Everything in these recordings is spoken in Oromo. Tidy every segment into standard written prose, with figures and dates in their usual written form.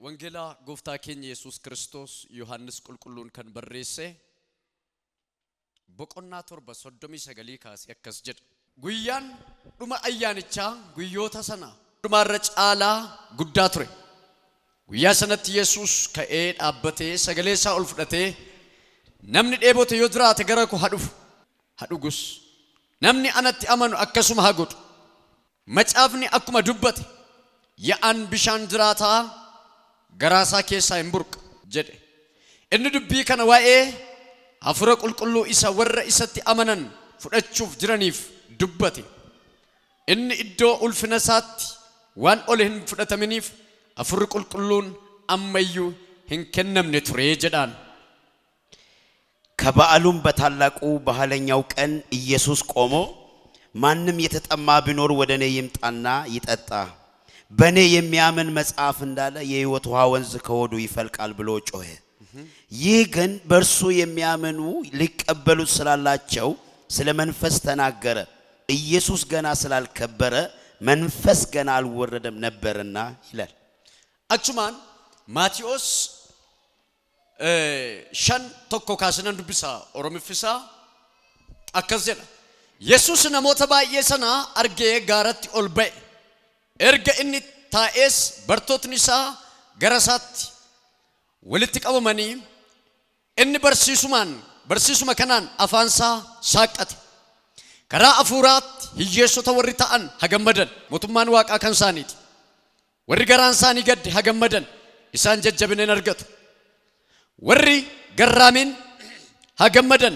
ወንጌላ ጎፍታ ኬኝ ኢየሱስ ክርስቶስ ዮሐንስ ቁልቁሉን ከን በሬሴ በቆና ቶርባ ሶዶሚ ሰገሊ ካስ ያከስጀድ ጉያን ዱማ አያንቻ ጉዮታ ሰና ዱማ ረጫላ ጉዳ ቱሬ ጉያ ሰነት ኢየሱስ ከኤድ አበቴ ሰገሌሳ ኡልፍደቴ namni dheebote yoo jiraate gara ko hadugus namni anatti amanu akkasuma hagodu macaafni akkuma dubbate ya'an bishaan jiraata garaasaa keessaa hin burqa jedhe inni dubbii kana waa'ee afura qulqulluu isa warra isatti amanan fudhachuuf jiraniif dubbate inni iddoo ulfina isaatti waan ol hin fudhataminiif afurri qulqulluun ammayyuu hin kennamne ture jedhaan ከበዓሉም በታላቁ በኋለኛው ቀን ኢየሱስ ቆሞ ማንንም የተጠማ ቢኖር ወደኔ ይምጣና ይጠጣ በኔ የሚያምን መጽሐፍ እንዳለ የሕይወት ውሃ ወንዝ ከሆዱ ይፈልቃል ብሎ ጮኸ ይህ ግን በእርሱ የሚያምኑ ሊቀበሉት ስላላቸው ስለ መንፈስ ተናገረ ኢየሱስ ገና ስላልከበረ መንፈስ ገና አልወረደም ነበርና ይላል አቹማን ማቴዎስ shan tokko kaasinan dubbisa oromifisa akkas jedha Yesus namoota baay'ee sana argee gaaratti ol ba'e erga inni taa'es bartootni isaa gara isaatti walitti qabamanii inni barsiisuma kanaan afaansaa saaqate karaa afuuraatti hiyyeessota warri ta'an hagammadan mootummaan waaqaa kan isaaniiti warri garaan isaanii gadde hagammadan isaan jajjabineen argatu warri garraamin hagammadan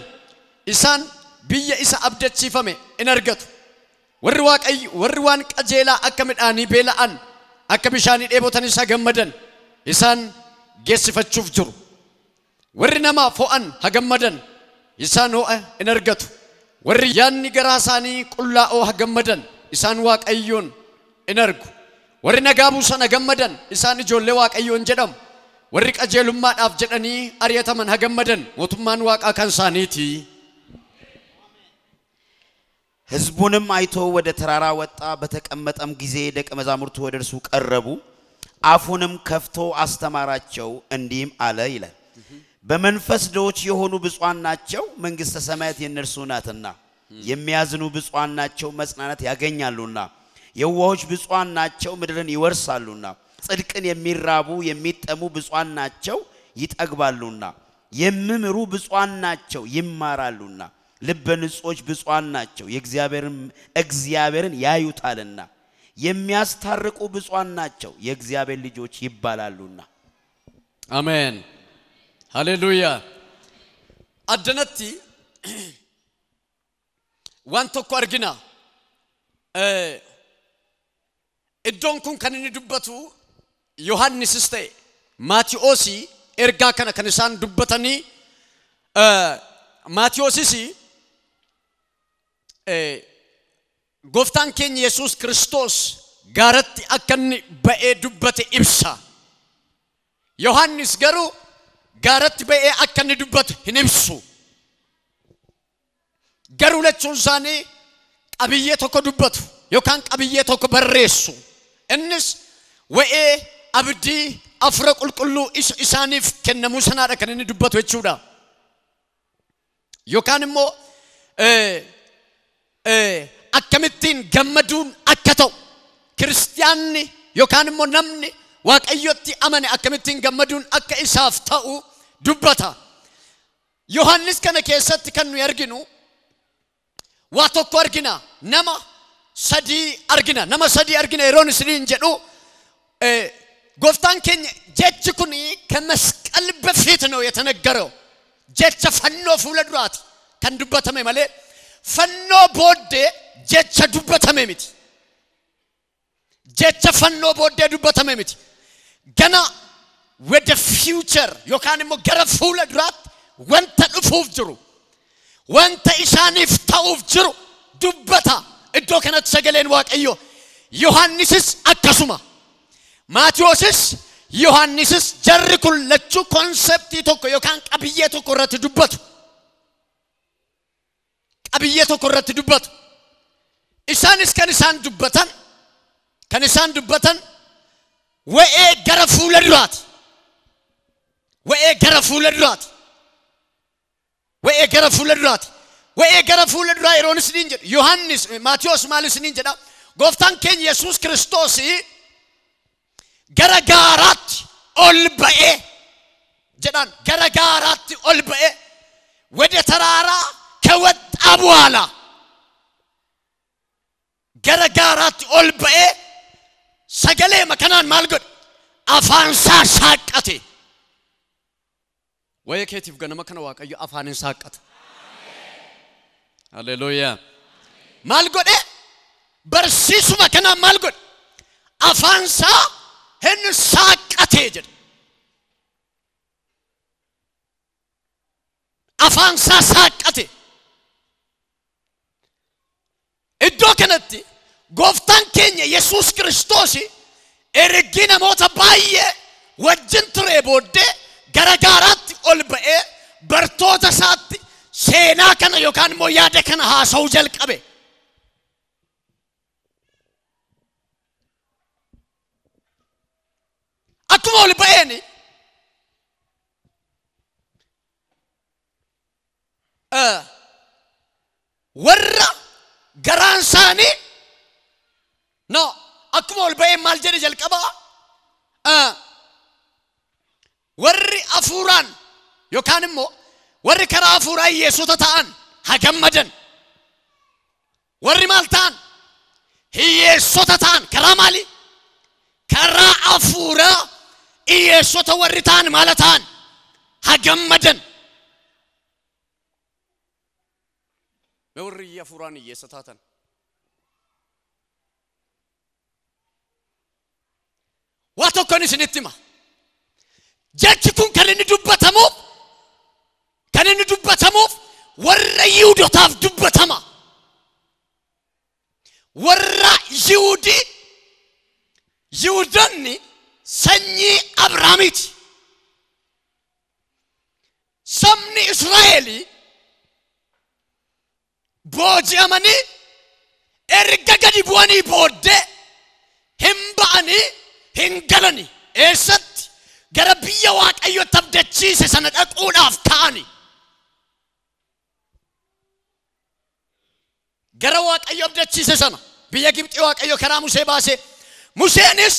isaan biyya isa abdachiifame in argatu warri waan qajeelaa akka midhaanii beela'an akka bishaanii dheebotan isa hagammadan isaan geessifachuuf jiru warri nama fo'an hagammadan isaan ho'a in argatu warri yaanni garaa isaanii qullaa'oo hagammadan isaan waaqayyoon in argu warri nagaa buusan hagammadan isaan ijoollee waaqayyoon jedhamu warri qajeelummaadhaaf jedhanii ariyataman hagammadan mootummaan waaqaa kan isaaniiti ሕዝቡንም አይቶ ወደ ተራራ ወጣ በተቀመጠም ጊዜ ደቀ መዛሙርቱ ወደ እርሱ ቀረቡ አፉንም ከፍቶ አስተማራቸው እንዲህም አለ ይላል በመንፈስ ድሆች የሆኑ ብፁዓን ናቸው መንግሥተ ሰማያት የእነርሱ ናትና የሚያዝኑ ብፁዓን ናቸው መጽናናት ያገኛሉና የዋሆች ብፁዓን ናቸው ምድርን ይወርሳሉና ጽድቅን የሚራቡ የሚጠሙ ብፁዓን ናቸው ይጠግባሉና የሚምሩ ብፁዓን ናቸው ይማራሉና ልበ ንጹሖች ብፁዓን ናቸው እግዚአብሔርን ያዩታልና የሚያስታርቁ ብፁዓን ናቸው የእግዚአብሔር ልጆች ይባላሉና አሜን ሃሌሉያ አደነቲ ዋንቶኮ አርጊና እዶንኩን ከነኒ ዱበቱ ዮሐንስ ስቴ ማቴዎስ ኤርጋ ከነሳን ዱበተኒ ማቴዎስሲ ጎፍታን ኬኝ ኢየሱስ ክርስቶስ ጋረት አከኒ በኤ ዱበተ ኢብሳ ዮሐንስ ገሩ ጋረት በኤ አከኒ ዱበተ ህንብሱ ገሩ ለቹንሳኔ ቀብዬ ተኮ ዱበቱ ዮካን ቀብዬ ተኮ በሬሱ እንስ ወኤ አብዲ አፍረ ቁልቁሉ ኢሳኒፍ ከነሙ ሰናዳ ከነኒ ዱበቱ እቹዳ ዮካንሞ አከምቲን ገመዱን አከተው ክርስቲያኒ ዮካንሞ ነምኒ ዋቀዮቲ አመነ አከምቲን ገመዱን አከ ኢሳፍታው ዱበታ ዮሐንስ ከነ ከሰት ከኑ ያርግኑ ዋቶኮ አርግና ነማ ሰዲ አርግና ኤሮን ስሊን ጀዱ ጎፍታን ኬኝ ጀች ኩኒ ከመስቀል በፊት ነው የተነገረው ጀች ፈኖ ፉለዱራት ከን ዱበተመ ማለ ፈኖ ቦዴ ጀች ዱበተመ ሚት ጀች ፈኖ ቦዴ ዱበተመ ሚት ገና ወደ ፊውቸር ዮካንሞ ገረ ፉለዱራት ወንተ ዱፉፍ ጅሩ ወንተ ኢሳኒፍ ታውፍ ጅሩ ዱበታ እዶ ከነት ሰገሌን ዋቀዮ ዮሐንስስ አከሱማ ማቴዎስስ ዮሐንስስ ጀርኩል ለቹ ኮንሰፕት ይቶኮ ዮካን ቀብዬ ተቆረተ ዱበቱ ቀብዬ ተቆረተ ዱበቱ ኢሳንስ ከንሳን ዱበተን ወኤ gara fuula duraati. Wa'ee gara fuula duraati. Wa'ee gara fuula duraati. Wa'ee gara fuula duraa yeroon isiniin jedhu Yohannis Maatiyos maal isiniin jedha? Gooftaan keenya Yesuus Kiristoos gara gaaraatti ol ba'ee jedhan gara gaaraatti ol ba'ee ወደ ተራራ ከወጣ በኋላ gara gaaraatti ol ba'ee sagalee makanaan maal godhe? Afaansaa saaqqate. Wayee keetiif ganama kana Waaqayyo afaanin saaqqate. Haleluuyaa. Maal godhe? Barsiisuma kanaan maal godhe? Afaansaa hin saaqqate jedhe. Afaansaa saaqqate. Iddoo kanatti gooftaan keenya Yesuus Kiristoos ergi namoota baay'ee wajjin ture booddee gara gaaraatti ol ba'ee bartoota isaatti seenaa kana yookaan immoo yaada kana haasa'uu jalqabe. Akkuma ol ba'een warra garaan isaanii no akkuma ol ba'een maal jedhe jalqaba? Warri afuuraan yookaan immoo warri karaa afuuraa hiyyeessota ta'an haa gammadan. Warri maal ta'an? Hiyyeessota ta'an karaa maali? Karaa afuuraa hiyyeessota warri ta'an maal ta'an? Haa gammadan. Warri afuuraan hiyyeessota ta'an waa tokkoon isinitti hima. Jechi kun kan inni dubbatamuuf warra Yihuudootaaf dubbatama. Warra Yihuudoonni sanyii Abrahaamiiti. Sabni Israa'elii booji'amanii erga gadi bu'anii booddee hin ba'anii hin galani. Eessatti? Gara biyya Waaqayyotti abdachiise sana dhaquudhaaf ta'ani. Gara Waaqayyo abdachiise sana biyya Gibxi Waaqayyo karaa Musee baase. Museenis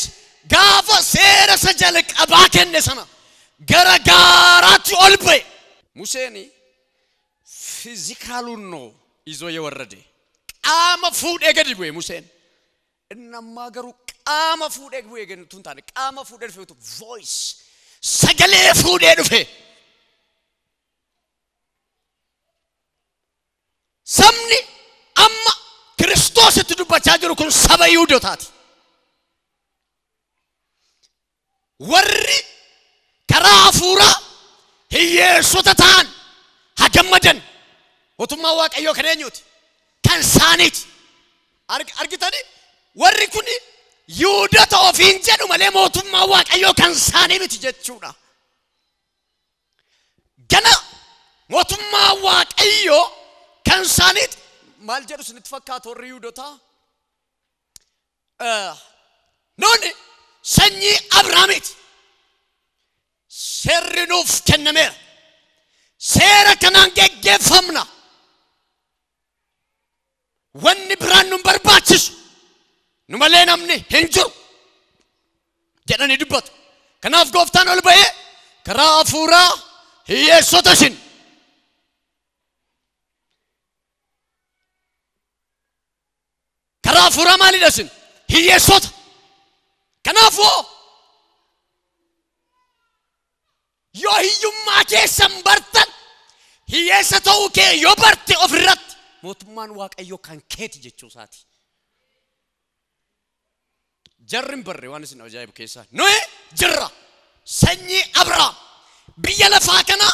gaafa seera isa jalqabaa kenne sana gara gaaraatti ol ba'e. Museen fiizikaaluun ነው ይዞ የወረደ ቃመ fuudhee gadi bu'e Museen. Innammaa garuu qaama fuudhee bu'ee gadi tun taane qaama fuudhee dhufeetu voice sagalee fuudhee dhufe. Sabni amma Kiristoositti dubbachaa jiru kun saba Yihuudootaati. Warri karaa afuuraa hiyyeessota ta'an haa gammadan. Mootummaa Waaqayyoo kan eenyuuti? Kan isaaniiti. Argitanii? Warri kun Yihuudoota ofiin jedhu malee mootummaa Waaqayyoo kan isaanii miti jechuudha. Gana mootummaa Waaqayyoo kan isaaniiti maal jedhu isinitti fakkaatu warri Yihuudootaa? Nuuni sanyii Abrahaamiiti. Seerri nuuf kennameera. Seera kanaan geggeeffamna. Wanni biraan nu barbaachisu nu malee namni hin jiru jedhanii dubbatu. Kanaaf gooftaan ol ba'ee karaa afuuraa hiyyeessota isin karaa afuuraa maalidha isin? Hiyyeessota. Kanaafuu yoo hiyyummaa keessan bartan hiyyeessa ta'uu kee yoo barte ofirratti mootummaan Waaqayyoo kan keeti jechuu isaati. Jarrin barre waan isin ajaa'ibu keessaa nuyi jirra sanyii Abrahaam. Biyya lafaa kana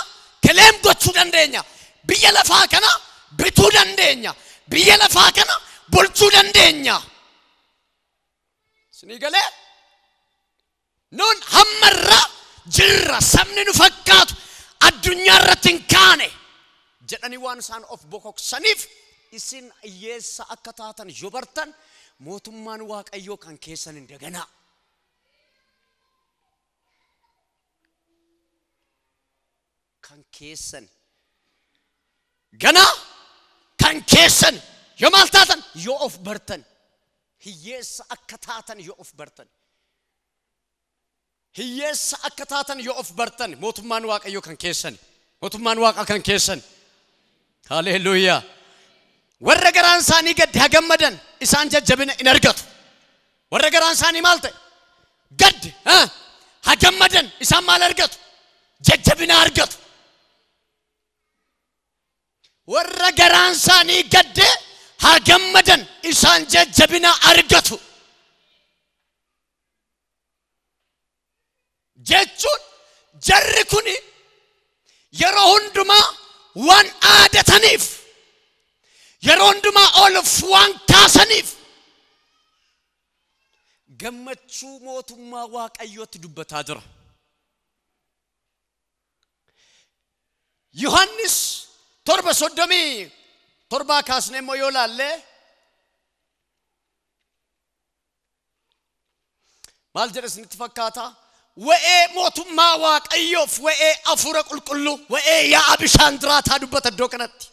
kileem gochuu dandeenya. Biyya lafaa kana bituu dandeenya. Biyya lafaa kana bulchuu dandeenya. Isinii galee nun hammarra jirra. Sabni nu fakkaatu addunyaa irratti hin kaane jedhanii waan isaan of bokoksaniif isin hiyyeessa akka taatan yoo bartan mootummaan Waaqayyoo kan keessan hin daganaa. kan keessan gana kan keessan yoo maal taatan yoo of bartan hiyyeessa akka taatan yoo of bartan hiyyeessa akka taatan yoo of bartan mootummaan waaqayyoo kan keessan mootummaan waaqa kan keessan haleluuyaa warra garaan isaanii gad hagammadan isaan jajjabina in argatu warra garaan isaanii maal ta'e gad hagammadan isaan maal argatu jajjabina argatu warra garaan isaanii gad hagammadan isaan jajjabina argatu jechuun jarri kuni yeroo hundumaa waan aadataniif yeroo hundumaa oluuf waan kaasaniif gammachuu mootummaa waaqayyootti dubbataa jira Yohannis torba soddomii torbaa kaasnee immoo yoo laalle maal jedha isinitti fakkaata wa'ee mootummaa waaqayyoof wa'ee afuura qulqulluu wa'ee yaa bishaan diraataa dubbata iddoo kanatti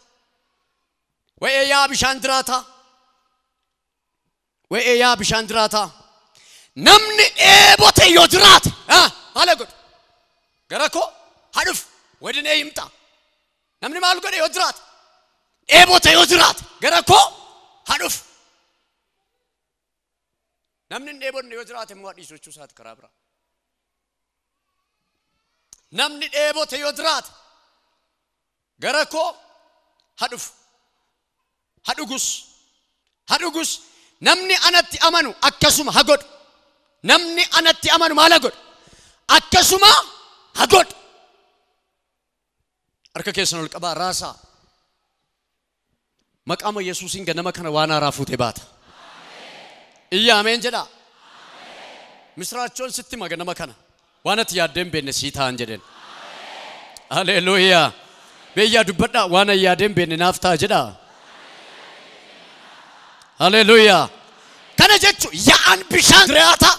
wa'ee yaa bishaan diraataa wa'ee yaa bishaan diraataa namni dheebote yoo jiraate maal godhu gara koo hadhuf wadinee himta namni maal godhe yoo jiraate dheebote yoo jiraate gara koo hadhuf namni dheebonne yoo jiraate immoo hadhiisu jechuu isaati karaa biraa namni dheebote yoo jiraate gara koo hadhuf hadhugus namni anatti amanu akkasuma hagodhu namni anatti amanu maal hagodhu akkasuma hagodhu harka keessan ol qabaa raasaa maqaama yesuusin ganama kana waan haaraa fuutee baata iyya ameen jedha misraachoon sitti ganama kana waan ati yaaddeen beenne sii ta'an jedhen haleluuyaa beeyyaa dubbadhaa waan ati yaaddeen beenne naaf ta'a jedha haleluuyaa kana jechuun yaa'an bishaan jiraataa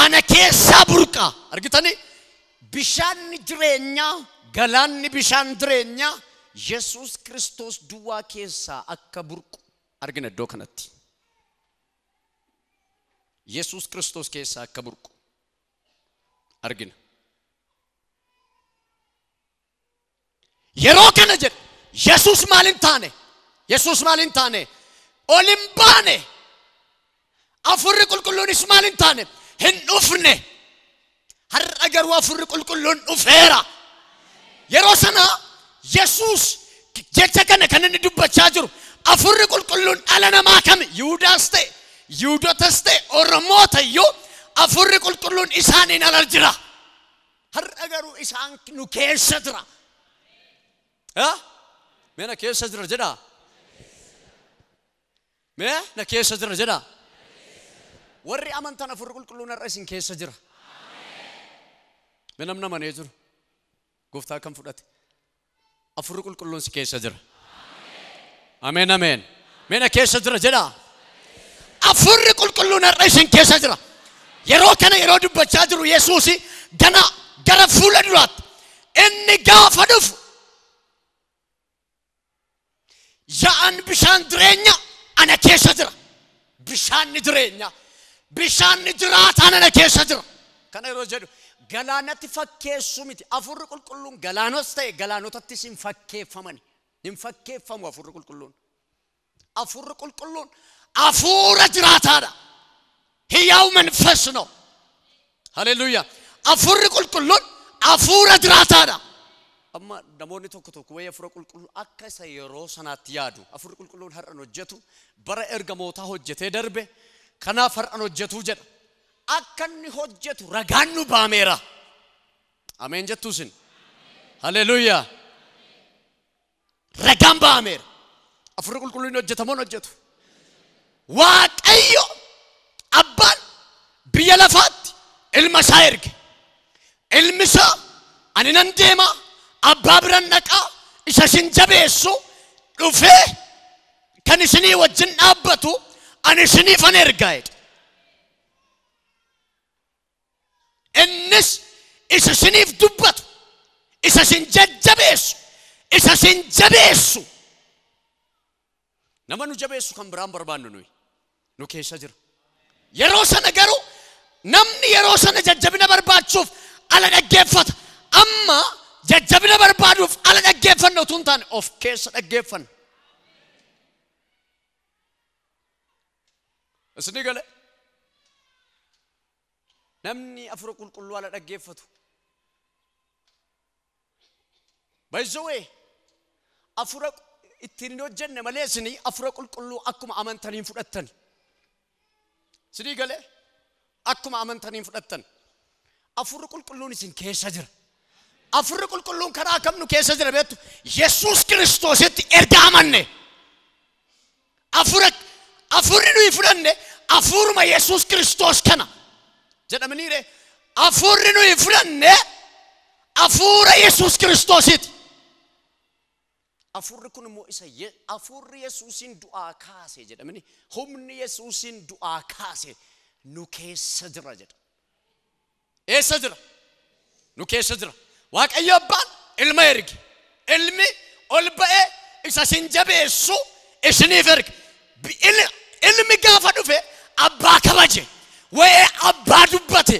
ana keessaa burqa argitanii bishaan jireenyaa galaanni bishaan jireenyaa Yesuus Kiristoos duwwaa keessaa akka burqu argina iddoo kanatti Yesuus Kiristoos keessaa akka burqu argina yeroo kana jedhe Yesuus maalin taane olin baane afurri qulqulluunis maalin taane hin dhufne har'a garuu afurri qulqulluun dhufeera yeroo sana Yesuus jecha kana kan inni dubbachaa jiru afurri qulqulluun dhala namaa kami Yihuudaas ta'e Yihuudootas ta'e Oromoota iyyuu afurri qulqulluun isaaniin ala jira har'a garuu isaan nu keessa jira meena keessa jira jedha meena keessa jira jedha warri amantaan afurri qulqulluun har'a isin keessa jira meenam namanee jiru gooftaa kan fudhate afurri qulqulluun si keessa jira ameen ameen meena keessa jira jedha afurri qulqulluun har'a isin keessa jira yeroo kana yeroo dubbachaa jiru Yesuus gara fuula duraatti inni gaafa dhufu yaa'an bishaan jireenya ana keessa jira bishaanni jiraataan ana keessa jira kana yeroo jedhu galaanatti fakkeessu miti afurri qulqulluun galaanos ta'e galaanotattis hin fakkeeffamu afurri qulqulluun afuura jiraataadha hiyyaa'u መንፈስ ነው ሃሌሉያ afurri qulqulluun afuura jiraataadha amma namoonni tokko wayya afura qulqulluu akka isa yeroo sanaatti yaadu afurri qulqulluun har'an hojjetu bara ergamootaa hojjetee darbe kanaaf har'an hojjetu jedha akka inni hojjetu ragaan nu baameera ameen jettuusin haleluuyaa ragaan baameera afurri qulqulluun hojjetamoon hojjetu waaqayyo abbaan biyya lafaatti ilma isaa erge ilmi isaa ani nan deema abbaa biran dhaqaa isa isin jabeessu dhufee kan isinii wajjin dhaabbatu ani isiniifan ergaa jedhe innis isa isiniif dubbatu isa sin jajjabeessu isa sin jabeessu nama nu jabeessu kan biraan barbaannu nu keessa jira yeroo sana garuu namni yeroo sana jajjabina barbaachuuf ala dhaggeeffata amma jajjabina barbaaduuf ala dhaggeeffannu tun taane of keessa dhaggeeffanna isni gale namni afur qulqulluu ala dhaggeeffatu by the way afur ittiin hojjenne malee isni afur qulqulluu akkuma amantaniin fudhattan isni gale akkuma amantaniin fudhattan afur qulqulluun isin keessa jira afur qulqulluun karaa kam nu keessa jira beektu Yesuus Kiristoositti erga amanne afurri nuyi fudhanne afuruma Yesuus Kiristoos kana jedhamaniire afurri nuyi fudhanne afura Yesuus Kiristoositti afurri kun immoo isa afurri Yesuusin du'aa kaase jedhamani humni Yesuusin du'aa kaase nu keessa jira jedha eessa jira nu keessa jira waaqayyo abbaan ilma erge ilmi ol ba'ee isa sin jabeessu isiniif erge ilmi gaafa dhufe abbaa kabaje wa'ee abbaa dubbate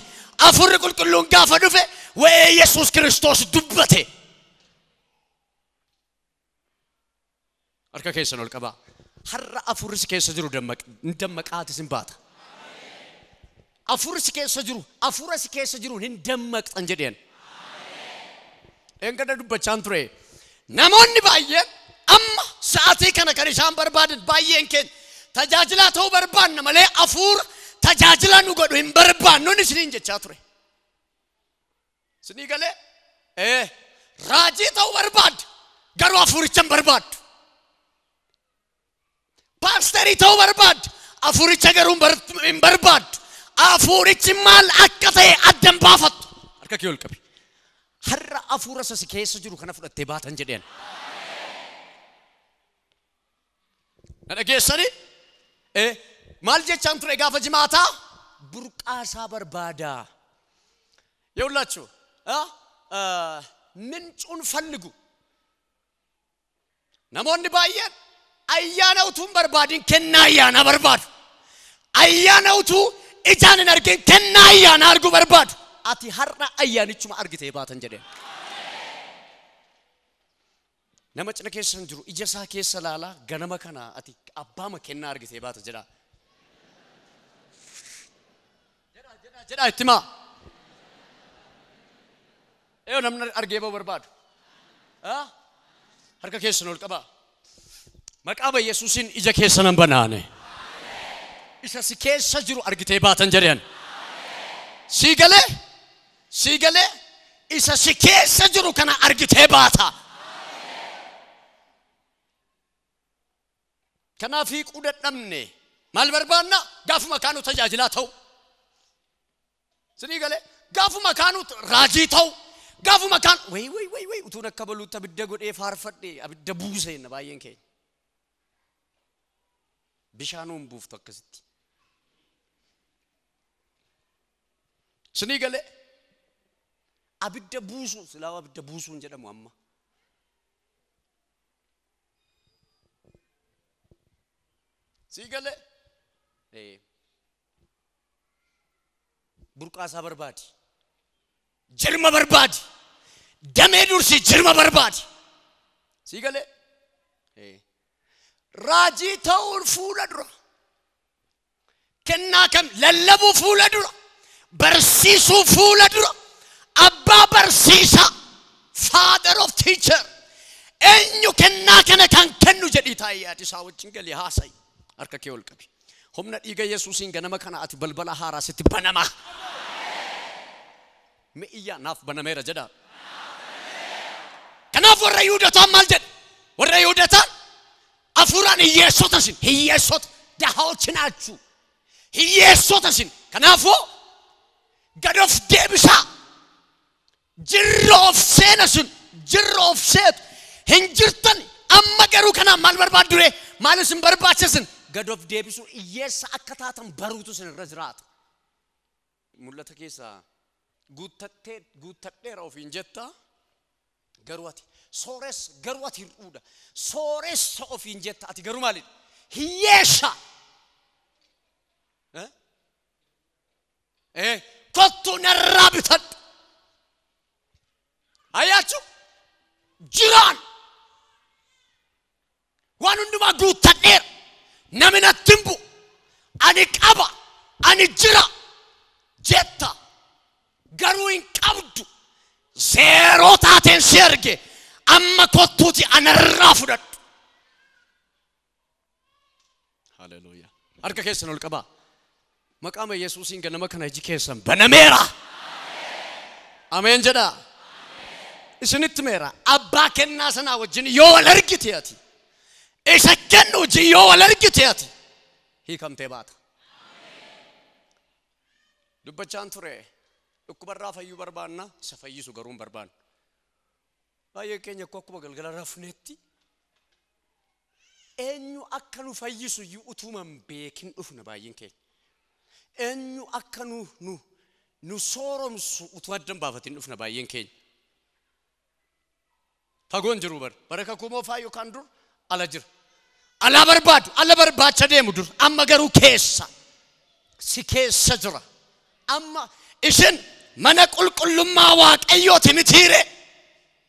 afurri qulqulluun gaafa dhufe wa'ee Yesuus Kiristoos dubbate harka keessan ol qabaa har'a afurri si keessa jiru dammaqaati sin baata afurri si keessa jiru afurri si keessa jiru hin dammaqxan jedheen engada dubbachaan ture namoonni baay'een amma sa'aatii kana kan isaan barbaadan baay'een keenya tajaajilaa ta'uu barbaanna malee afur tajaajila nu godhu hin barbaannu isiniin jechaa ture isinii galee raajii ta'uu barbaaddu garuu afuricha hin barbaaddu paasterii ta'uu barbaaddu afuricha garuu hin barbaaddu afurichi maal akka ta'e addan baafattu harka kee ol qabi har'a afura si keessa jiru kana fudhattee baatan jedheen na dhageessani maal jechaan ture gaafa jimaataa burqaasaa barbaada yawlachu ምንጩን ፈልጉ namoonni baay'een ayyaana utuun barbaadin kennaa ayyaana barbaadu ayyaana utuu ijaan hin argin kennaa ayyaana argu barbaadu ati har'a ayyaanichuma argitee baatan jedheen nama cina keessan jiru ija isaa keessa laala ganama kana ati abbaama kennaa argitee baata jedha jedha ittima namni argee barbaadu harka keessan ol qaba maqaa Yesuusin ija keessan banaane isa si keessa jiru argitee baatan jedheen sigale isa si keessa jiru kana argitee baata kana fi qudadhamne maal barbaanna gaafuma kaanu tajaajilaa ta'u sigale gaafuma kaanu raajii ta'u gaafuma kaan way utuun akka baluutti abidda godhee faarfadhe abidda buuse na baay'een keenya bishaanuun buuftu akkasitti sigale abidda buusu silaa abidda buusuun jedhamu amma sigale burqaasaa barbaadi jirma barbaadi damee dursi jirma barbaadi sigale raajii ta'uun fuula dura kennaa kam lallabuu fuula dura barsiisuu fuula dura abbaa barsiisa father of teacher eenyu kennaa kana kan kennu jedhii taayyaati isaa wajjin galii haasayi harka kee ol qabi humna dhiiga Yesuusin ganama kana ati balbala haaraa sitti banama mi'iyya naaf banameera jedha kanaaf warra Yihuudootaan maal jedhe warra Yihuudootaan afuraan hiyyeessota sin hiyyeessota dahaochi naachu hiyyeessota sin kanaafuu gad of deebisaa jirra of seena sin jirra of seetu hin jirtan amma garuu kanaan maal barbaaddu maal isin barbaachisin gad of deebisuu hiyyeessa akka taatan baruutu sin irra jiraata mul'ata keessaa guuttadheera ofiin jetta garuati sores garuati ruda sores of injetta ati garu mali hiyesha kottu narrabitat ayachu jiran wanunduma guutader namina timbu ani qaba ani jira jetta garu in qabdu zero taten serge amma kottuti anarrafudat hallelujah arka kesan ol qaba maqama yesusin ganama kana ji kesan banamera amen jada isnit mera abba kenna sana wajin yo walargitiyati isakkenno ji yo walargitiyati hi kamte baata dubbachan ture ukbarra fayu barbaanna safayisu garum barbaan baye kenya kokko galgala rafnetti enyu akkanu fayisu yu utuman beekin dhufna bayin ke enyu akkanu nu soromsu utwaddan baafatin dhufna bayin ke fagon jiru baraka kumo fayu kandur ala jir ala barbadu ala barbaacha deemu dur amma garu keessa si keessa jira amma ishin mana qulqullumma waaqayyooti mitire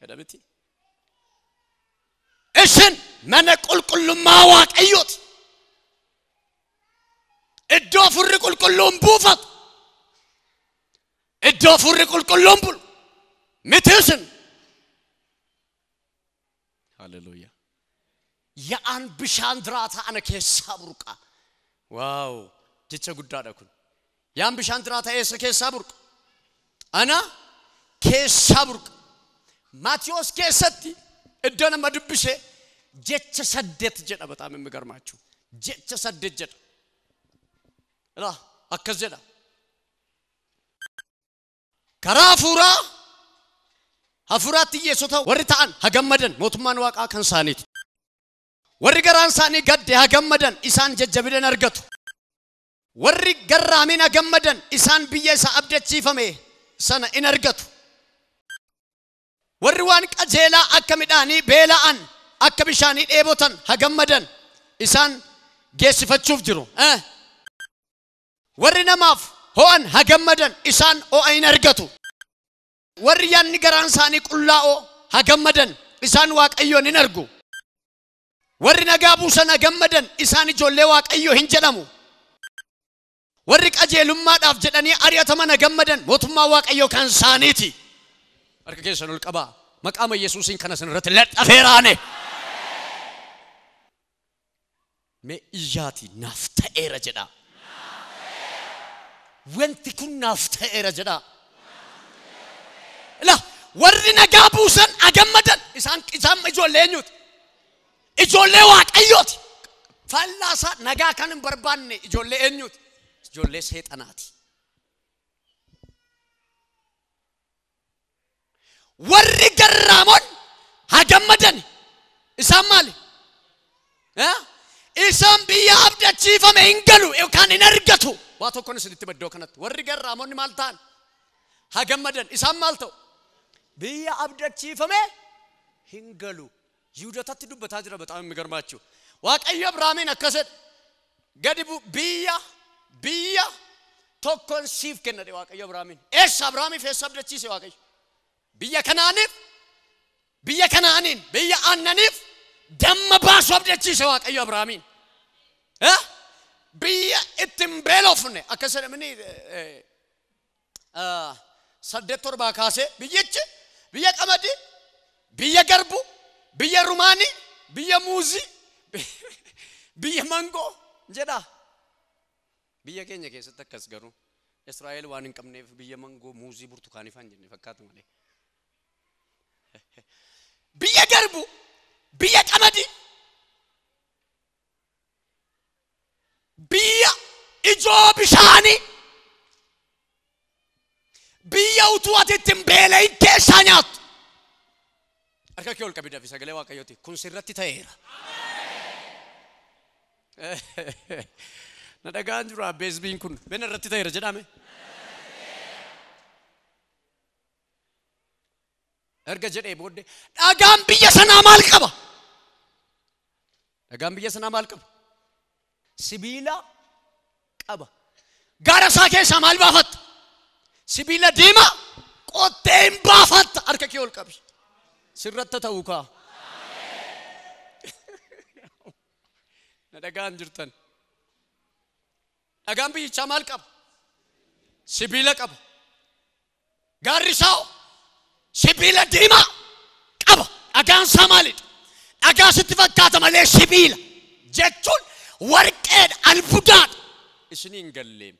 edamiti ishin mana qulqullumma waaqayyooti iddoo furri qulqulluun buufatu iddoo furri qulqulluun bulu mitisin hallelujah ya an bishaan dirata ana keessa burqa wow jecha guddaadha kun yaan bishaan dirata eessa keessa burqa ana keessa burqa Maatiyos keessatti iddoo nama dubbise jecha 8 jedha በጣም የሚገርማችሁ jecha 8 jedha la akkas jedha karaafura hafuratti yeesota warri ta'an hagammadan mootummaan waaqaa kan saaniiti warri garaan saanii gadde hagammadan isaan jajjabidan argatu warri garraamin hagammadan isaan biyya isa abdachiifame sana in argatu warri waan qajeelaa akka midhaanii beela'an akka bishaanii dheebotan hagammadan isaan geessifachuuf jiru warri namaaf ho'an hagammadan isaan ho'a in argatu warri yaanni garaan saanii qullaa'oo hagammadan isaan waaqayyoon in argu warri nagaa buusan hagammadan isaan ijoollee waaqayyoo hin jedhamu warri qajeelummaadhaaf jedhanii ari'ataman hagammadan mootummaa waaqayyoo kan saaniiti arka keessan ol qaba maqama yesuusin kana san irratti ladhafeeraane me iyyati nafta'eera jedha wanti kun nafta'eera jedha la warri nagaa buusan hagammadan isaan ijoollee eenyuti ijoollee waaqayyooti fallaasa nagaa kan hin barbaanne ijoollee eenyuti ijoollee seexanaati warri garraamon hagammadan isaan maali isaan biyya abdachiifame hin galu yookaan hin argatu waa tokkoon isinitti baddoo kanatti warri garraamonni maal ta'an hagammadan isaan maal ta'u biyya abdachiifame hin galu ይሁዳታት ዱበታ ጅራ በጣም የሚገርማችሁ ዋቀየ አብርሃምን አከሰድ ገድቡ ቢያ ቶኮን ሲፍ ከነደ ዋቀየ አብርሃምን ኤስ አብርሃም ፈሰብ ደቺ ዋቀየ ቢያ ከናንን ቢያ አነኒፍ ደም ባሶብ ደቺ ዋቀየ አብርሃምን ቢያ እትምበሎፍነ አከሰደ ምን ሰደቶር ባካሴ ቢያ ቀመዲ ቢያ ገርቡ ቢያ ሩማኒ ቢያ ሙዚ ቢያ ማንጎ ጀዳ ቢያ ከኛ ከሰተከስ ገሩ እስራኤል ዋንን ቀምኔፍ ቢያ ማንጎ ሙዚ ብርቱካን ይፋንጀ ፈካቱ ማለት ቢያ ገርቡ ቢያ ቀመዲ ቢያ ኢጆ ቢሻኒ ቢያ ውቱዋትም በላይ ከሻኛት arka kiyol kabida fi sagale waaqayyooti kun sirratti ta'eera na dhagaan jira beesbiin kun ben irratti ta'eera jedhame erga jedhee booddee dhagaan biyya sanaa maal qaba? dhagaan biyya sanaa maal qaba? sibiila qaba. gaara isaa keessaa maal baafatta? sibiila diimaa qottee hin baafatta. harka kee ol qabi. sirratta ta'uu kaa. na dhagaan jirtan. dhagaan biyyichaa maal qaba? sibiila qaba. gaarri isaa sibiila diimaa qaba. dhagaan isaa maalidha? dhagaa sitti fakkaata malee sibiila jechuun warqeedha, albuudaadha. isiniin galleem.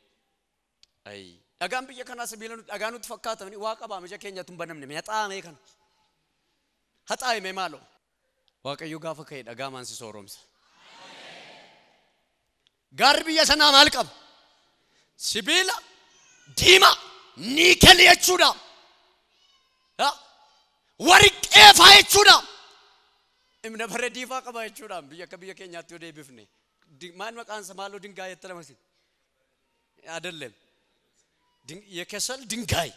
ay dhagaan biyya kanaa sibiila nuti dhagaa nutti fakkaata waa qabaa mija keenyatu hin banamne meexaamee kana haxaa'ime maaloo waaqayyo gaafa ka'e dhagaa maansi sooromsa. gaarri biyya sanaa maal qaba? sibiila diimaa niikel jechuudha. warqee faa jechuudha. imna bare diifaa qaba jechuudha. biyya akka biyya keenyaatti yoo deebifne ማን መቃንሰ ማለው ድንጋይ የተለመሰ አይደለም የከሰል ድንጋይ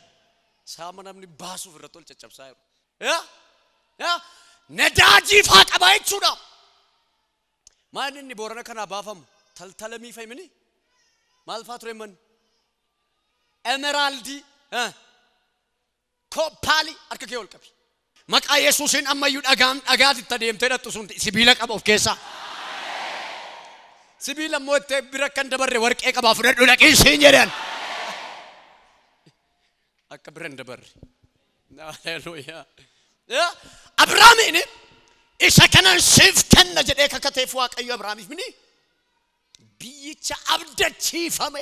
ሳመናምን ባሱ ፍረቶል ጨጨብሳ ያ ነዳጂ ፋቀባይቹዳ ማንኒ ቦረነ ከና ባፈም ተልተለሚ ፈይምኒ ማልፋት ረመን ኤሜራልዲ ኮፓሊ አርከከ ወልቀቢ መቃ ኢየሱስን አማዩ ዳጋም ዳጋት ተደምተ ደጥሱን ሲቢለ ቀበው ከሳ ሲቢለ ሞተ ብረከን ደበረ ወርቄ ቀባ ፍረዱ ለቂስ ይጀራል አከብረ እንደበር ሃሌሉያ አብርሃም እኔ ኢሰከናን ሲፍ ከነ ጀደ ከከተፉ አቀዩ አብርሃም ምኒ ቢይቻ አብደቺፈመ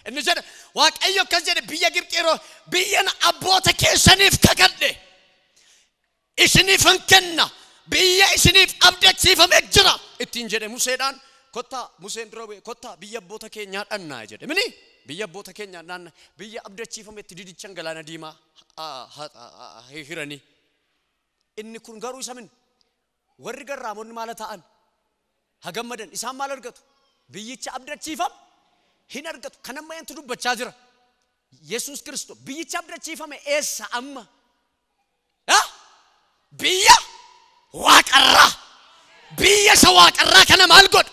እንጀደ ዋቀዩ ከጀደ ቢየ ግብጤሮ ቢየን አቦተ ከሰኒፍ ከከደ ኢስኒፍን ከና ቢየ ኢስኒፍ አብደቺፈመ እጅራ እትንጀደ ሙሴዳን ኮታ ሙሴን ድሮቤ ኮታ ቢየ አቦተ ከኛ ዳና ጀደ ምኒ ቢየ አቦተ ከኛ ዳና ቢየ አብደቺፈመ ትዲዲቸን ገላና ዲማ ሂረኒ inni kun garuu isa min warri garraamonni maala ta'an hagammadan isaan maal argatu biyyicha abdachiifam hin argatu kanamma yantu dubbachaa jira Yesuus Kiristoos biyyicha abdachiifame eessa amma biyya waaqarraa biyya sa waaqarraa kana maal godhu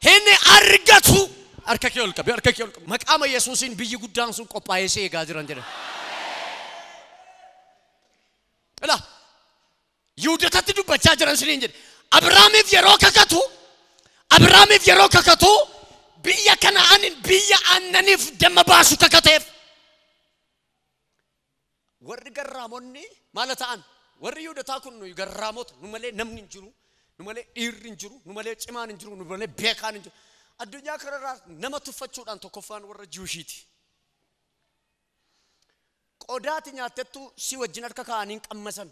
hin argatu harka kee ol qabi maqaama Yesuusin biyyi guddaan sun qophaa'ee eegaa jiran jedhan ala يودتات دبچا جران سنين جد ابراهيم يرو ككتو بيا كنعان بيا اننف دم باسو ككتف ور غراموني مالتان ور يودتا كنو يغراموت نملي نمن انجرو نملي دير انجرو نملي چمان انجرو نملي بيكان انجرو الدنيا كررا نمتو فچو دان توكفان ور جوشيتي قودات نياتتو سي وجنر ككانين قمسن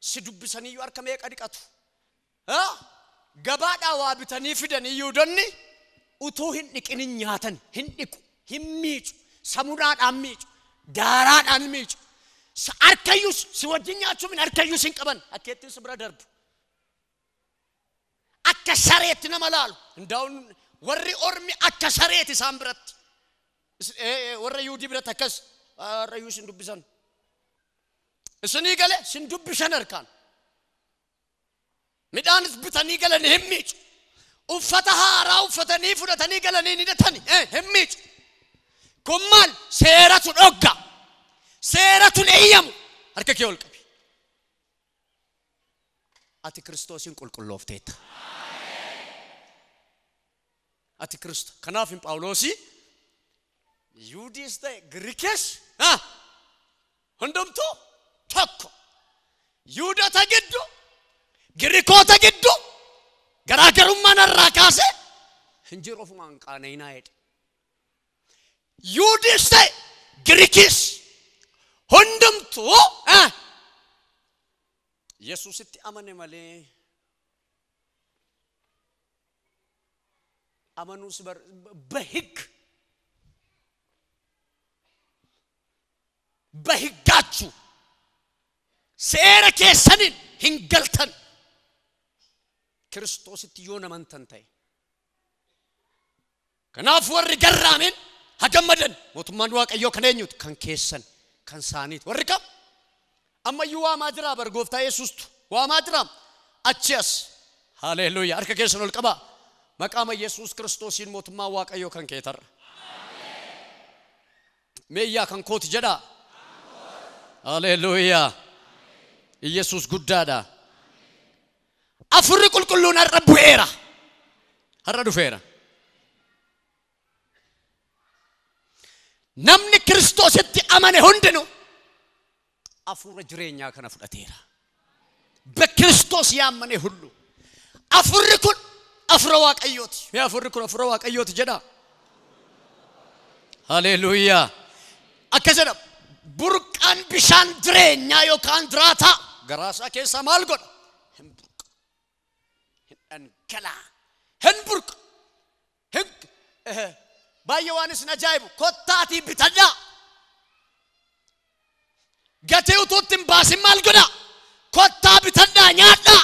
ሲዱብሰኒ ይወርከመ ቀድቀቱ ገባዳ ዋብተኒ ፍደኒ ይውደኒ ኡቱ ህንቅን ኛተን ህንቁ ህሚጭ ሰሙዳን አሚጭ ዳራን አሚጭ አርከዩስ ሲወድኛቹ ምን አርከዩስ እንቀበን አከትስ ብራደር አከሰሬት ነመላሉ እንዳውን ወሪ ኦርሚ አከሰሬት ሳምብረት ወሪ ይውዲ ብረተከስ አረዩስ እንዱብሰን እስኒ ገለ ሲንዱብሸን አርካን ሚዳንስ ብተኒ ገለ ነህሚጭ ኡፈተሃ ራው ፈተኒ ፍደተኒ ገለ ነኒደተኒ ህሚጭ ኩማል ሴራቱ ዶጋ ሴራቱ ነየሙ አርከከ ወልቀቢ አቲ ክርስቶስን ቁልቁሎፍቴታ አቲ ክርስቶስ ከናፍን ጳውሎሲ ዩዲስ ግሪከስ እንደምቶ tokko yuda tagiddu giriko tagiddu garaagarummaa narraa kaase hinjiro fumaan qaanayinaa jedhe yudis ta'e girikis hundumtu yesuusitti amane malee amanuus bahiggachu seera keessanin hingaltan Kiristoositti yoo namantan ta'e kanaaf warri garraamen hagammadan mootummaan waaqayyoo kan eenyuti kan keessan kan saaniit warri kam أما يوا ما درا برغوف تا يسوس وما درا أتشيس هاليلويا أركا كيسنو القبا مقام يسوس كريستوسين موت ما واقعيو كان كيتر ميا كان كوت جدا هاليلويا يسوس قدادا أفرق كلون الرب ويرا هردو فيرا نمني كريستوس اتي أماني هندنو أفور جرينيا كان فلاتيرا بكريستوس يامني هلو أفرق أفرواك أيوتي يا أفرواك أيوتي جدا هاليلويا أكذا بركان بشان جرينيا يو كان دراتا غراسا كيسا مالغون هنكلا هنبرك هنك بايوانس نجايب كوتاتي بتجا جاتيو توتم باسم مالغدا كوتا بتجا نياتا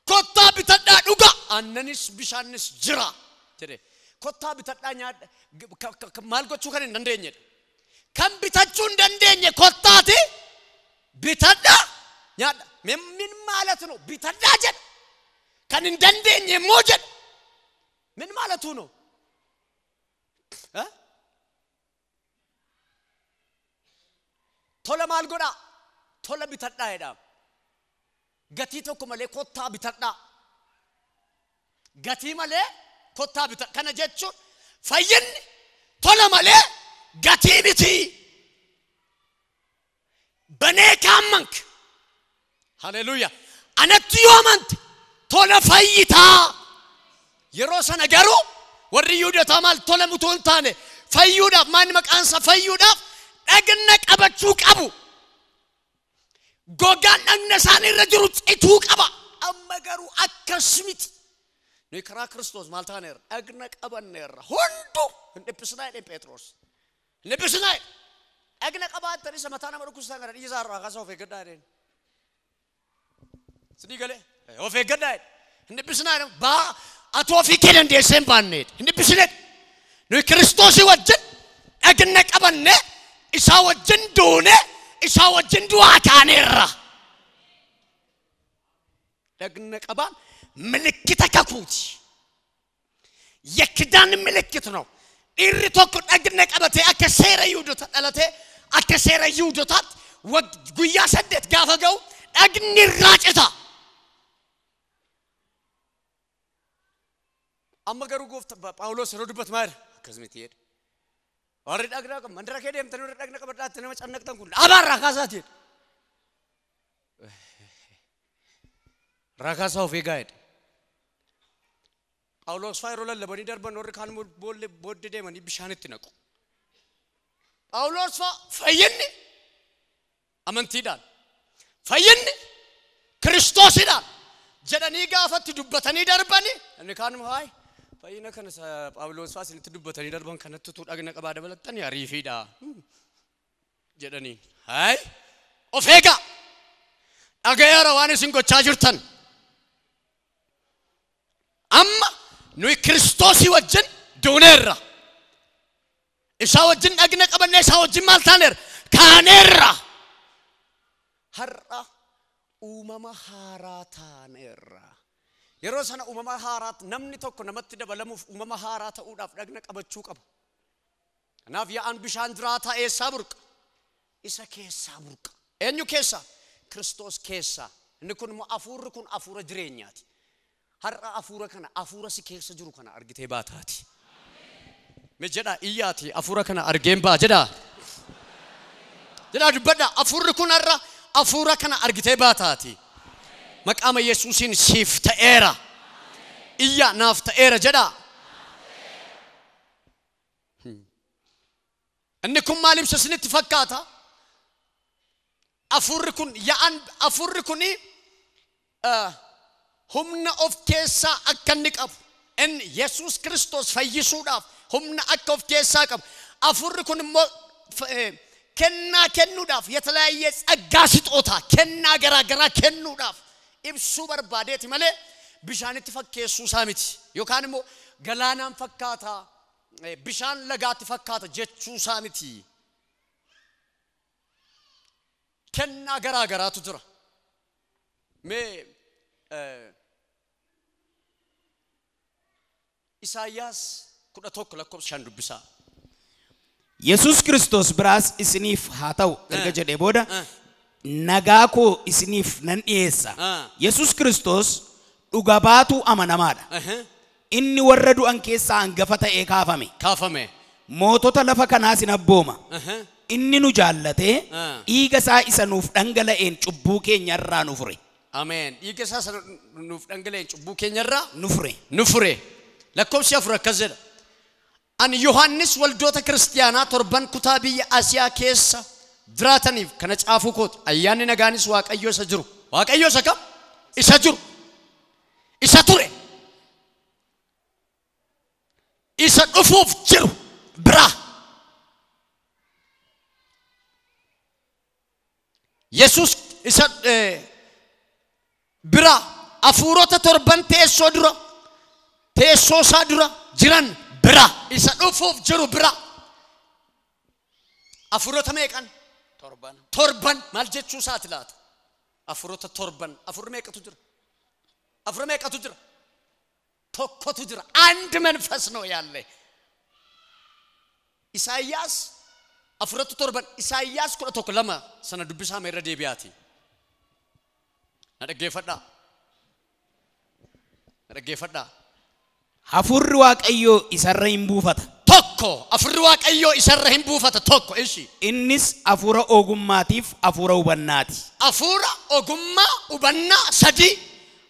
كوتا بتجا دوغا أننيس بشانس جرا تري كوتا بتجا نياتا مالغو تشوكان ندنيا كم بتجون ندنيا كوتاتي بتجا نياتا من مالتنو بتجا جد كان ندنيا موجد من مالتونو ها تولا مالغودا تولا بتدا يدا غتي توكو مالي كوتا بتدا غتي مالي كوتا بتدا كان جيتشو فين تولا مالي غتي بتي بني كامنك هاليلويا انا تيومنت تولا فايتا يروس نجارو وريودا تامال تولا متولتانه فيودا مان مكانسا فيودا أجنك أبتشوك أبو غوغان أنساني رجروت إتوك أبا أما جارو أكسميت نيكرا كريستوس مالتانير أجنك أبانير هندو نبسناي بيتروس نبسناي أجنك أبا تري سمتانا مركوس تانغر يزار راكاسو في قدارين سدي قاله هو في قدار نبسناي با أتوفي كده ندي سيمبانيت نبسناي نو كريستوس يوجد أجنك أبانه إساو جندونه إساو جندوا كانيرا أجنك أبان ملكتك كوتي يكدان ملكتنا إرتوك أجنك أبتي أكسير يودوت ألتي أكسير يودوتات وجويا سدت قافقو أجني راجتا أما قرو قفت باولوس رودبت مار كزمتير أريد أقرأ كم من ركيدي أم تنور ركنا كبرت أتنا مش أنك تقول أبار ركاساتي ركاسة في قاعد باولوس فايرولا لبني دربان نور كان بول دي مني بشانة تناكو باولوس فايني أمن تيدان فايني كريستوس دان جدني قافت دبتني درباني أنا كان مهاي فاينا كان باولوس فاسل تدبتني دربان كانت تطور أجنك أبدا بلتني عريفي دا جدني هاي أوفيكا أجايا رواني سينكو تشاجرتن أما نوي كريستوسي وجن دونيرا إسا وجن أجنك أبدا إسا وجن مالتانير كانيرا هرّا أمما هاراتانيرا يروسنا أمما هارات نمني توكو نمت دبلمو أمما هارات أوداف أجنك أبتشوك أب نافيا أن بشاندراتا إيه سابرك إسا كيس سابرك إنيو كيسا كريستوس كيسا نكون ما أفور كون أفور جرينياتي هر أفور كنا أفور سكيس جرو كنا أرجتي باتاتي مجدا إياتي أفور كنا أرجيم با جدا بدأ أفور كون أرى أفور كنا أرجتي باتاتي مقام يسوسين سيف تأرى إيا ناف تأرى جدا أنكم ما لبس سنة فكاتا أفركن يان أفركني هم نأف كيسا أكنك أف إن يسوع كريستوس في يسوع هم نأكف كيسا كف أفركن كنا داف يتلاقي أجاسيت أوتا كنا جرا كنو داف إبسوبر باديت ماله بيشان تفك يسوع سامتي يوكان مو غلانام فكاتا بيشان لغات فكاتا جتشو سامتي كنا غرا غرا تجرا مي إساياس كنا توك لكم شاندو بسا يسوع كريستوس براس إسنيف هاتاو إرجع ديبودا نجاكو إسنيف نن إيسا يسوع كريستوس أجاباتو أمانا مادا إني وردو أنكيسا أنغفتا كافامي موتو تلفا كناس نبوما إني نجالته إيجاسا إسنوف أنغلا إن شبوكي نيرا نفري آمين إيجاسا نوف أنغلا إن شبوكي نيرا نفري لكم شافرا كذا أن يوحنس والدوتا كريستيانا تربان كتابي آسيا كيسا دراتنيف كانت أفوكوت أياني نغانيس واك أيو سجرو واك أيو سكا إسجرو إساتوري إسات أفوف جرو برا يسوس إسات برا أفوروتا تربان تيسو درا تيسو سادرا جيران برا إسات أفوف جرو برا أفوروتا ميكان توربان مالجتشو ساتلات أفروتا توربان أفور ميكا تجرا توكو تجرا عند من فسنو يالله إساياس أفروتا توربان إساياس كنا توكو لما سنة دبسها ميرا ديبياتي نرجع فدا هفور واك أيو إسرائيل بوفتا توكو أفور واك أيو إسرائيل بوفتا توكو إيشي إنس أفورا أوغماتيف أفورا وبناتي أفورا أوغما وبنا سدي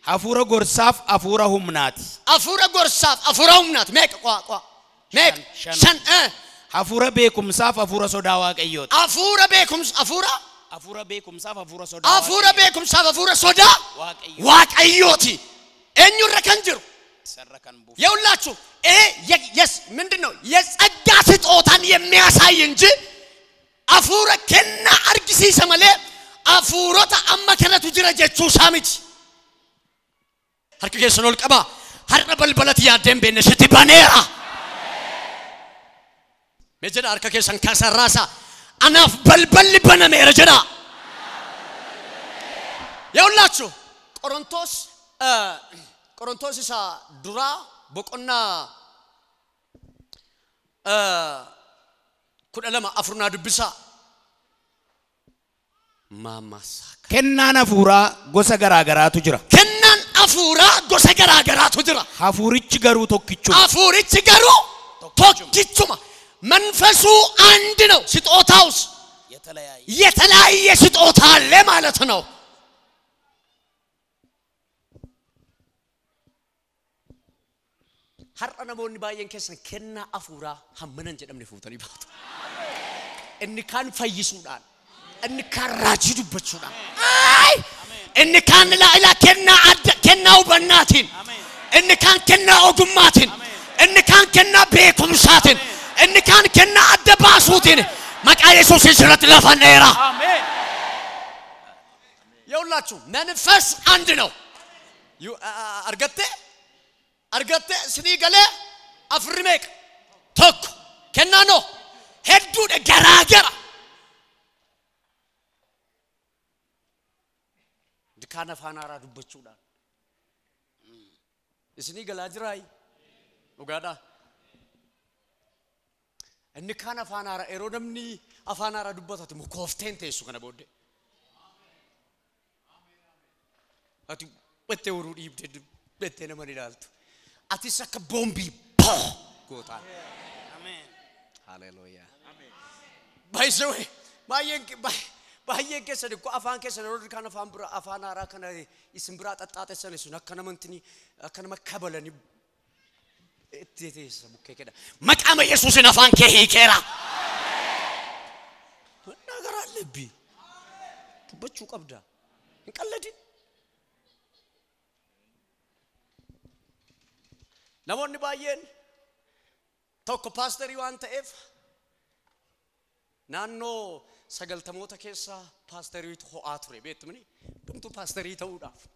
أفورا غرساف أفورا همناتي أفورا غرساف أفورا همنات ميك قوا ميك شن أفورا بيكم ساف أفورا صداواك أيوت أفورا بيكم بيكم ساف أفورا صدا واك أيوتي إنيو ركنجرو يولاتشو يس مندنو يس أجاست أوتان يمياسا ينجي أفورا كنا أرجسي سمالي أفورا تا أما كنا تجرى جتشو سامج هركي كيسنو الكبا هرنا بلبلت يادين بين شتي بانيرا مجد هركي كيسن كاسا راسا أنا بلبل بنا ميرجنا يولاتشو قرنطوس إسا درا بقنا كنا لما أفرنا دبسا ماما ساك كنان أفورا غوسا غراغرا تجرا كنان أفورا غوسا غراغرا تجرا أفوريتش غرو توكيتشوما منفسو عندنا ست أوتاوس يتلاي ست أوتال لما لتنو هر أنا بقول نباين كيسن كنا أفورا هم منن جدم نفوتني باتو إن كان فيسودان إن كان راجد بتشودان إن كان لا إله كنا وبناتين إن كان كنا أقماتين إن كان كنا بيكم ساتين إن كان كنا أدباسوتين ما كان يسوع سجرت لفنيرا آمين يقول شو منفس عندنا يو أرجعت سني قاله أفرمك توك كنا نو هدو الجراجرة دكانة فانا را دبتشودا سني قاله أجراي وقادا إن كان فانا را إيرودمني أفانا را دبتها مكوفتين تيسو كنا بودي أتو بتورو يبتدي بتنا مني دالتو أتيسك بومبي باه قوتان آمين هاليلويا آمين بايزوي بايين كسر كو أفان كسر رود كان أفان برا أفان أرا كان اسم برا تطاط سنة سنة كان منتني كان مكبلني تيجي سبوك كده مكامة يسوع نفان كهي كرا نعرف اللبي بتشوك أبدا إنك اللدين نمون نباين توكو باستري وان تأف نانو سجل تموت كيسا باستري تخو آتوري بيت مني دمتو باستري توداف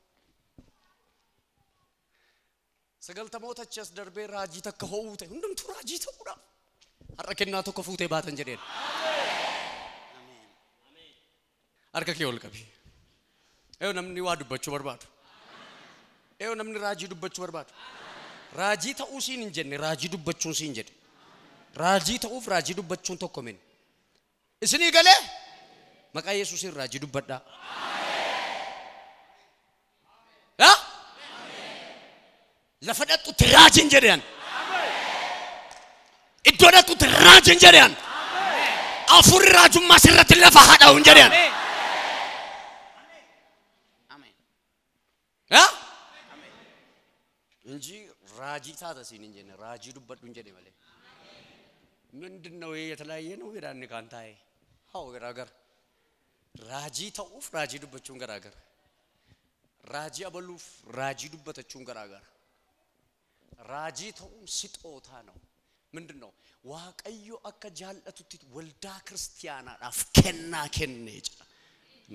سجل تموت كيس دربي راجي تكهوته دمتو راجي توداف هركنا توكو فوتي باتن جدين Harka kee ol qabi. Eeyo namni waa dubbachuu barbaadu. Eeyo namni raajii dubbachuu barbaadu. Raajii ta'uu siin hin jenne raajii dubbachuun siin jedhe. Raajii ta'uuf raajii dubbachuun tokko min. Isinii galee maqaa Yesuusiin raajii dubbadhaa. Ha? Lafa dhaqxutti raajiin jedhan. Iddoo dhaqxutti raajiin jedhan. Afurri raajummaa sirratti lafa haadhaa'uun jedhan. Ha? Inji raajii taata siin hin jenne raajii dubbadhuun jedhe malee. ምንድነው የተለያየ ነው ይላል ካንታዬ አው ገራገር ራጂ ተውፍ ራጂ ዱበቹን ገራገር ራጂ አበሉፍ ራጂ ዱበተቹን ገራገር ራጂ ተው ሲጦታ ነው ምንድነው ዋቀዩ አከ ጃለቱት ወልዳ ክርስቲያና አፍከና ከነጭ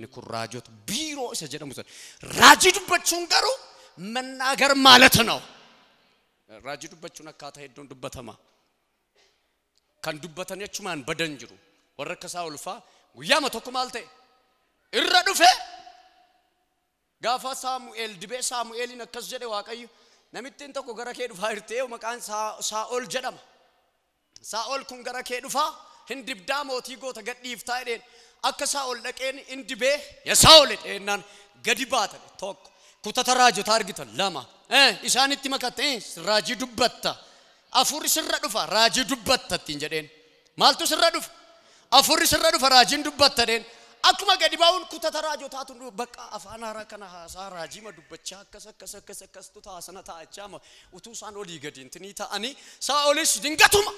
ንኩራጆት ቢሮ ሰጀደሙት ራጂ ዱበቹን ገሩ መናገር ማለት ነው ራጂ ዱበቹን አካታ ሄዶን ዱበተማ kan dubbatan jechuun badan jiru warra kasaa ulfa guyyaa tokko maalte irra dhufe gaafa Saamu'eel dibee Saamu'eelin akkas jedhe waaqayyo namittiin tokko gara kee dhufaa irtee maqaan Saa'ol jedhama Saa'ol kun gara kee dhufaa hin dibdaa mootii goota gadhiiftaa jedheen akka Saa'ol dhaqeen hin dibee ya Saa'ol jedheenaan gadi baatan tokko kutata raajota argitan lama isaanitti makattee raajii dubbatta afurri sirra dhufa raajii dubbattattiin jedheen maaltu sirra dhufa afurri sirra dhufa raajiin dubbattadeen akkuma gadi baawun kutata raajotaatu bakka afaan haaraa kana haasaa raajii ma dubbachaa akkas tu taasana taa'achaa ma utuu isaan olii gadi intinii ta'anii Saa'olis dingatuma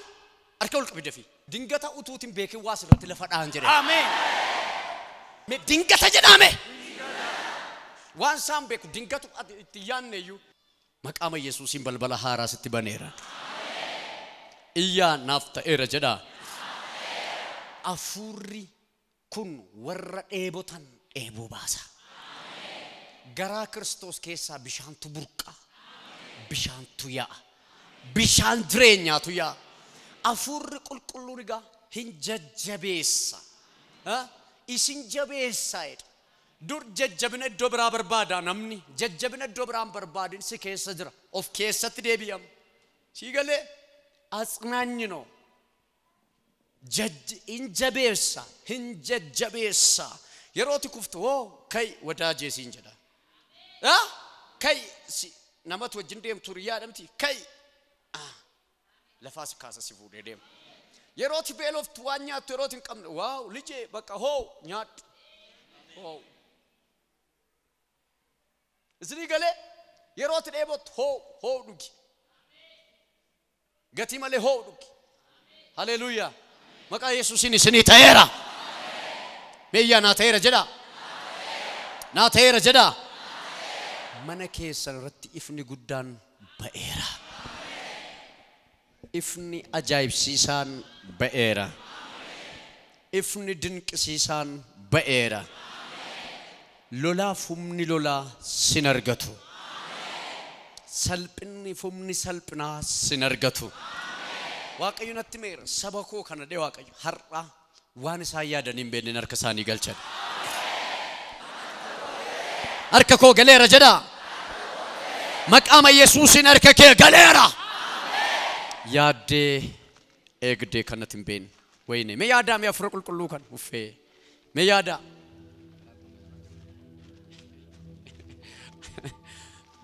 harka ol qabi dafi dingata utuutiin beekin waa sirratti lafa dhaan jedheen ameen me dingata jedhame waan saan beeku dingatu itti yaanneeyyuu maqaama Yesuusiin balbala haaraa sitti baneera Iya nafta era jeda. Afurri kun warra dheebotan dheeboo baasa. Garaa Kiristoos keessaa bishaantu burqa. Bishaantu yaa'a. Bishaan jireenyaatu yaa'a. Afurri qulqulluun egaa hin jajjabeessa. Isin jabeessa jedha. Dur jajjabina iddoo biraa barbaada namni jajjabina iddoo biraan barbaadin si keessa jira. Of keessatti deebi'am. Sii galee አጽናኝ ነው እንጀቤሳ እንጀጀቤሳ የሮቲ ኩፍቶ ከይ ወዳጄ ሲንጀዳ ከይ ናማት ወጅንዴም ቱሪያ ደምቲ ከይ ለፋስ ካሳ ሲፉ ደደም የሮቲ ቤሎፍ ትዋኛ የሮቲን ቀም ዋው ልጄ በቃ ሆ ኛት ሆ እዚህ ገለ የሮቲ ደቦት ሆ ዱጊ Gati male hooduk. Hallelujah. Maqaa Yesuusin isinii ta'eera. Meeyyaa naa ta'eera jedha. Naa ta'eera jedha. Mana keessan irratti ifni guddaan ba'eera. Ifni ajaa'ibsiisaan ba'eera. Ifni dinqisiisaan ba'eera. Lolaaf humni lolaa sin argatu. salphinni fumni salphinaa sin argatu waaqayyo natti meera saba koo kana de waaqayyo har'a waan isaa yaadaniin beenen harka isaanii galchan harka koo galeera jedha maqaama Yesuusin harka kee galeera yaadee eegdee kanatti hin been wayne me yaadaa me afur qulqulluu kan uffee me yaadaa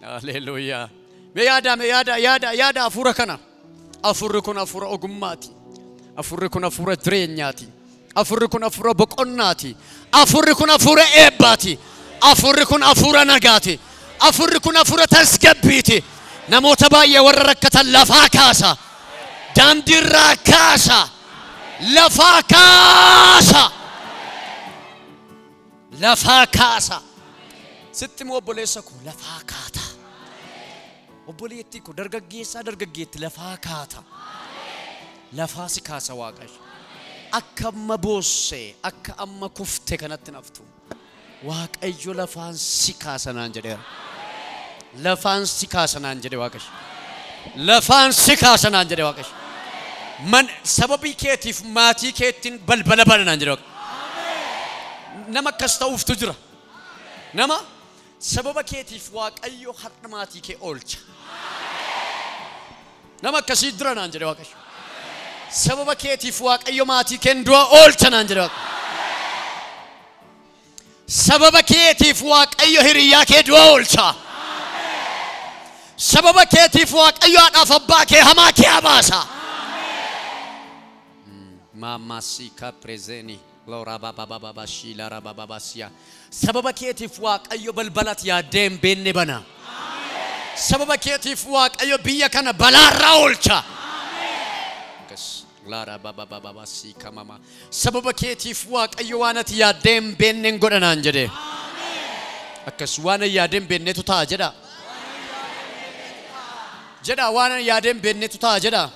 Hallelujah. Me yada afura kana. Afurri kun afura ogummaati. Afurri kun afura jireenyaati. Afurri kun afura boqonnaati. Afurri kun afura eebbaati. Afurri kun afura nagaati. Afurri kun afura tasgabbiiti. Namoota baay'ee warra rakkatan lafaa kaasa. Daandiirraa kaasa. Lafaa kaasa. Lafaa kaasa. Sitti moo obboleessa koo lafaa kaata. Obboleetti koo dargaggeetti lafaa kaata. Lafaa si kaasa waaqayyo. Akka amma boossee akka amma kufte kanatti naftu. Waaqayyo lafaan si kaasa naan jedheera. Lafaan si kaasa naan jedhe waaqayyo. Lafaan si kaasa naan jedhe waaqayyo. Man sababii keetiif maatii keetiin balbala bana naan jedhe waaqayyo. nama akkas ta'uuf tu jira. Nama sababa keetiif Waaqayyo har'a maatii kee oolcha. Nama akkasii dura naan jedhe Waaqayyo. Sababa keetiif Waaqayyo maatii kee du'a oolcha naan jedhe Waaqayyo. Sababa keetiif Waaqayyo hiriyaa kee du'a oolcha. Sababa keetiif Waaqayyo haadhaaf abbaa kee hamaa kee abaasa. Mamasika prezeni Lora baba shila baba sia. Sababa keetiif Waaqayyo balbalat yaadeen beenne bana. Sababa keetiif Waaqayyo biyya kana balaarraa oolcha. Lara baba sika mama. Sababa keetiif Waaqayyo waan ati yaadeen beenne godhanaan jedhe. Akkas waan yaadeen beennetu ta'a jedha. Jedha waan yaadeen beennetu ta'a jedha.